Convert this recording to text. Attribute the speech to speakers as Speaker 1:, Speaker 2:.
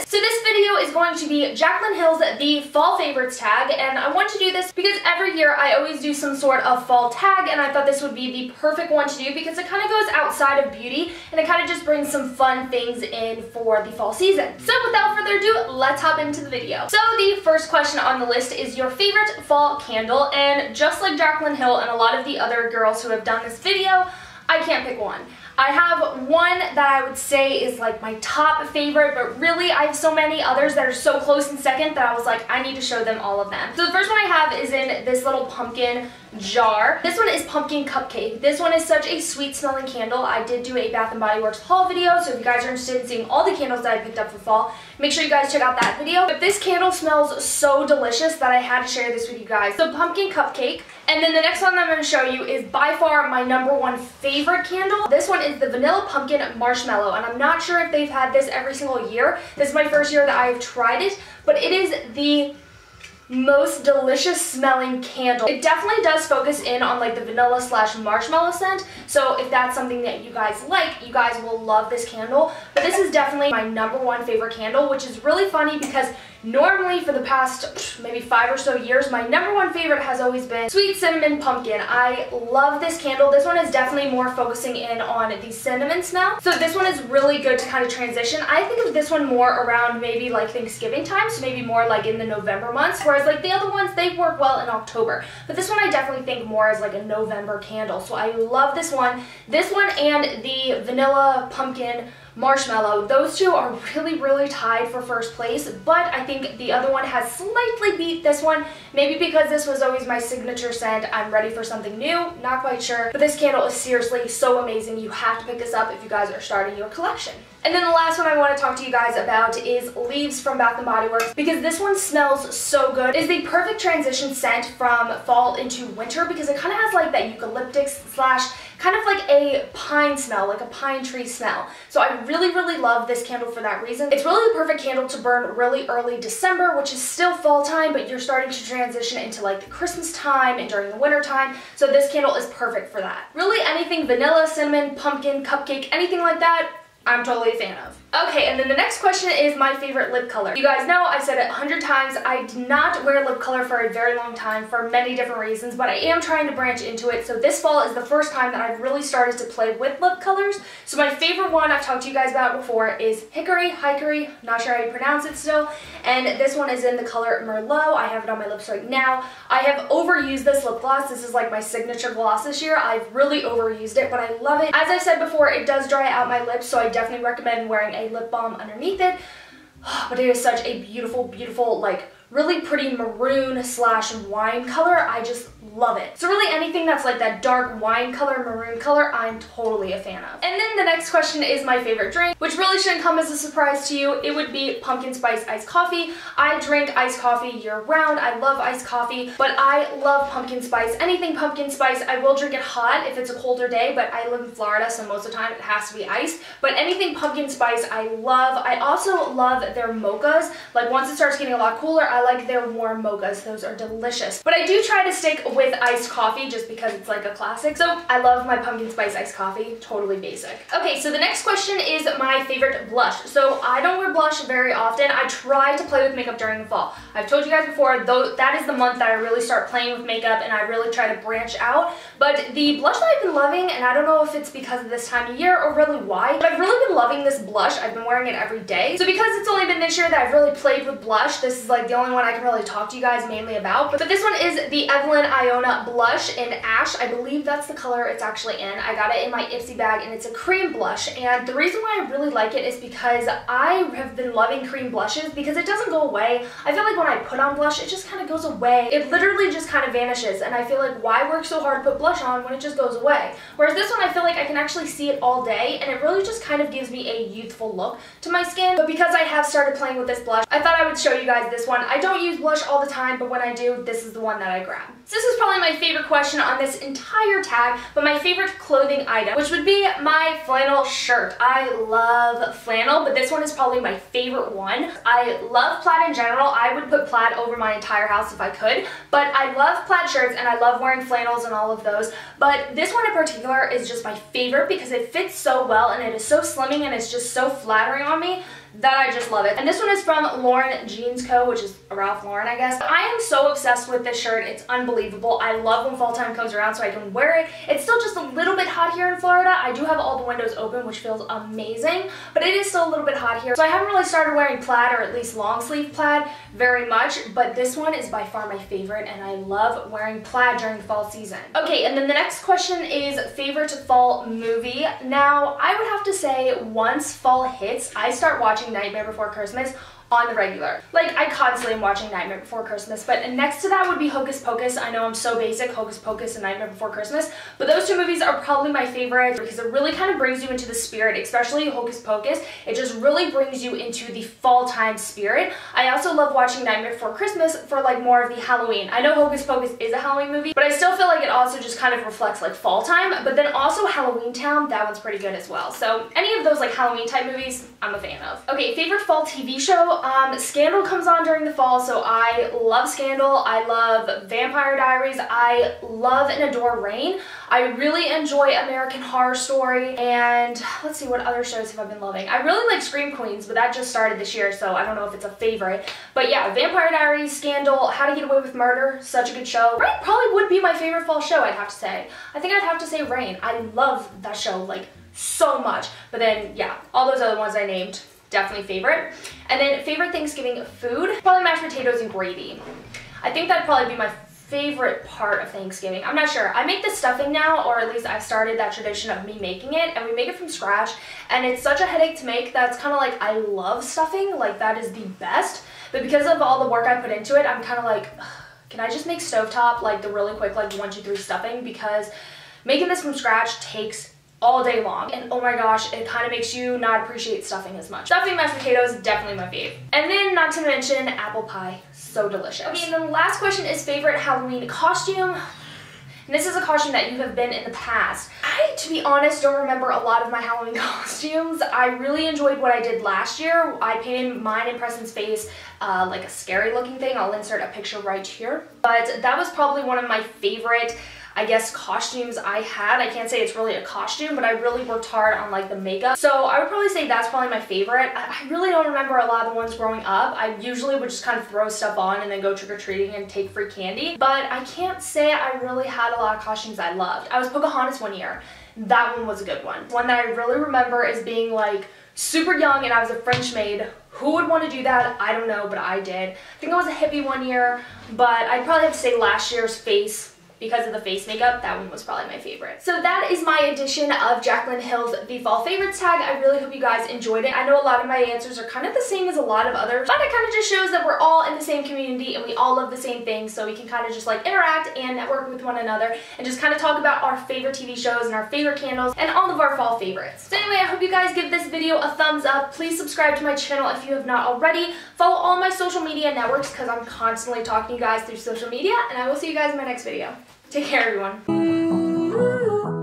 Speaker 1: So this video is going to be Jaclyn Hill's The Fall Favorites tag, and I want to do this because every year I always do some sort of fall tag, and I thought this would be the perfect one to do because it kind of goes outside of beauty and it kind of just brings some fun things in for the fall season. So without further ado, let's hop into the video. So the first question on the list is your favorite fall candle, and just like Jaclyn Hill and a lot of the other girls who have done this video, I can't pick one. I have one that I would say is like my top favorite, but really I have so many others that are so close in second that I was like, I need to show them all of them. So the first one I have is in this little pumpkin jar. This one is Pumpkin Cupcake. This one is such a sweet smelling candle. I did do a Bath & Body Works haul video, so if you guys are interested in seeing all the candles that I picked up for fall, make sure you guys check out that video. But this candle smells so delicious that I had to share this with you guys. So Pumpkin Cupcake. And then the next one that I'm going to show you is by far my #1 favorite candle. This one is the Vanilla Pumpkin Marshmallow, and I'm not sure if they've had this every single year. This is my first year that I've tried it, but it is the most delicious smelling candle. It definitely does focus in on like the vanilla / marshmallow scent, so if that's something that you guys like, you guys will love this candle. But this is definitely my #1 favorite candle, which is really funny because normally for the past maybe 5 or so years, my #1 favorite has always been Sweet Cinnamon Pumpkin. I love this candle. This one is definitely more focusing in on the cinnamon smell. So this one is really good to kind of transition. I think of this one more around maybe like Thanksgiving time, so maybe more like in the November months, whereas like the other ones, they work well in October. But this one I definitely think more as like a November candle. So I love this one. This one and the Vanilla Pumpkin Marshmallow, those two are really tied for first place, but I think the other one has slightly beat this one, maybe because this was always my signature scent. I'm ready for something new, not quite sure, but this candle is seriously so amazing. You have to pick this up if you guys are starting your collection. And then the last one I want to talk to you guys about is Leaves from Bath & Body Works, because this one smells so good. It's the perfect transition scent from fall into winter because it kind of has like that eucalyptus / kind of like a pine smell, like a pine tree smell. So I really love this candle for that reason. It's really the perfect candle to burn really early December, which is still fall time, but you're starting to transition into like the Christmas time and during the winter time. So this candle is perfect for that. Really anything vanilla, cinnamon, pumpkin, cupcake, anything like that, I'm totally a fan of. Okay, and then the next question is my favorite lip color. You guys know, I've said it 100 times, I did not wear lip color for a very long time for many different reasons, but I am trying to branch into it. So this fall is the first time that I've really started to play with lip colors. So my favorite one I've talked to you guys about before is Hickory, not sure how you pronounce it still, and this one is in the color Merlot. I have it on my lips right now. I have overused this lip gloss. This is like my signature gloss this year. I've really overused it, but I love it. As I said before, it does dry out my lips, so I definitely recommend wearing a lip balm underneath it. But it is such a beautiful, like really pretty maroon / wine color. I just love it. So really anything that's like that dark wine color, maroon color, I'm totally a fan of. And then the next question is my favorite drink, which really shouldn't come as a surprise to you. It would be pumpkin spice iced coffee. I drink iced coffee year round. I love iced coffee, but I love pumpkin spice. Anything pumpkin spice, I will drink it hot if it's a colder day, but I live in Florida, so most of the time it has to be iced. But anything pumpkin spice, I love. I also love their mochas. Like once it starts getting a lot cooler, I like their warm mochas. Those are delicious. But I do try to stick with iced coffee just because it's like a classic. So I love my pumpkin spice iced coffee. Totally basic. Okay, so the next question is my favorite blush. So I don't wear blush very often. I try to play with makeup during the fall. I've told you guys before, though, that is the month that I really start playing with makeup and I really try to branch out. But the blush that I've been loving, and I don't know if it's because of this time of year or really why, but I've really been loving this blush. I've been wearing it every day. So because it's only been this year that I've really played with blush, this is like the only one I can really talk to you guys mainly about. But this one is the Evelyn Iona blush in Ash. I believe that's the color it's actually in. I got it in my Ipsy bag and it's a cream blush. And the reason why I really like it is because I have been loving cream blushes because it doesn't go away. I feel like when I put on blush, it just kind of goes away. It literally just kind of vanishes. And I feel like why work so hard to put blush on when it just goes away? Whereas this one, I feel like I can actually see it all day and it really just kind of gives me a youthful look to my skin. But because I have started playing with this blush, I thought I would show you guys this one. I I don't use blush all the time, but when I do, this is the one that I grab. So this is probably my favorite question on this entire tag, but my favorite clothing item, which would be my flannel shirt. I love flannel, but this one is probably my favorite one. I love plaid in general. I would put plaid over my entire house if I could, but I love plaid shirts and I love wearing flannels and all of those, but this one in particular is just my favorite because it fits so well and it is so slimming and it's just so flattering on me that I just love it. And this one is from Lauren Jeans Co., which is Ralph Lauren, I guess. I am so obsessed with this shirt. It's unbelievable. I love when fall time comes around so I can wear it. It's still just a little bit hot here in Florida. I do have all the windows open, which feels amazing, but it is still a little bit hot here. So I haven't really started wearing plaid, or at least long sleeve plaid, very much, but this one is by far my favorite, and I love wearing plaid during the fall season. Okay, and then the next question is favorite fall movie. Now, I would have to say once fall hits, I start watching Nightmare Before Christmas on the regular. Like, I constantly am watching Nightmare Before Christmas, but next to that would be Hocus Pocus. I know I'm so basic, Hocus Pocus and Nightmare Before Christmas, but those two movies are probably my favorite because it really kind of brings you into the spirit, especially Hocus Pocus. It just really brings you into the fall time spirit. I also love watching Nightmare Before Christmas for like more of the Halloween. I know Hocus Pocus is a Halloween movie, but I still feel like it also just kind of reflects like fall time, but then also Halloween Town, that one's pretty good as well. So any of those like Halloween type movies, I'm a fan of. Okay, favorite fall TV show. Scandal comes on during the fall, so I love Scandal. I love Vampire Diaries. I love and adore Reign. I really enjoy American Horror Story, and let's see, what other shows have I been loving? I really like Scream Queens, but that just started this year, so I don't know if it's a favorite. But yeah, Vampire Diaries, Scandal, How to Get Away with Murder, such a good show. Reign probably would be my favorite fall show, I'd have to say. I think I'd have to say Reign. I love that show, like, so much. But then, yeah, all those other ones I named, definitely favorite. And then favorite Thanksgiving food, probably mashed potatoes and gravy. I think that'd probably be my favorite part of Thanksgiving. I'm not sure. I make the stuffing now, or at least I've started that tradition of me making it, and we make it from scratch, and it's such a headache to make that's kind of like, I love stuffing, like that is the best, but because of all the work I put into it, I'm kind of like, ugh, can I just make stovetop, like the really quick, like 1, 2, 3 stuffing, because making this from scratch takes all day long, and oh my gosh, it kind of makes you not appreciate stuffing as much. Stuffing mashed potatoes, definitely my fave. And then, not to mention, apple pie, so delicious. Okay, and then the last question is favorite Halloween costume. And this is a costume that you have been in the past. I, to be honest, don't remember a lot of my Halloween costumes. I really enjoyed what I did last year. I painted mine and Preston's face like a scary looking thing. I'll insert a picture right here. But that was probably one of my favorite, I guess, costumes I had. I can't say it's really a costume, but I really worked hard on like the makeup. So I would probably say that's probably my favorite. I really don't remember a lot of the ones growing up. I usually would just kind of throw stuff on and then go trick-or-treating and take free candy. But I can't say I really had a lot of costumes I loved. I was Pocahontas one year. That one was a good one. One that I really remember is being like super young and I was a French maid. Who would want to do that? I don't know, but I did. I think I was a hippie one year, but I'd probably have to say last year's face, because of the face makeup, that one was probably my favorite. So that is my edition of Jaclyn Hill's The Fall Favorites tag. I really hope you guys enjoyed it. I know a lot of my answers are kind of the same as a lot of others, but it kind of just shows that we're all in the same community and we all love the same things, so we can kind of just like interact and network with one another and just kind of talk about our favorite TV shows and our favorite candles and all of our fall favorites. So anyway, I hope you guys give this video a thumbs up. Please subscribe to my channel if you have not already. Follow all my social media networks because I'm constantly talking to you guys through social media, and I will see you guys in my next video. Take care, everyone.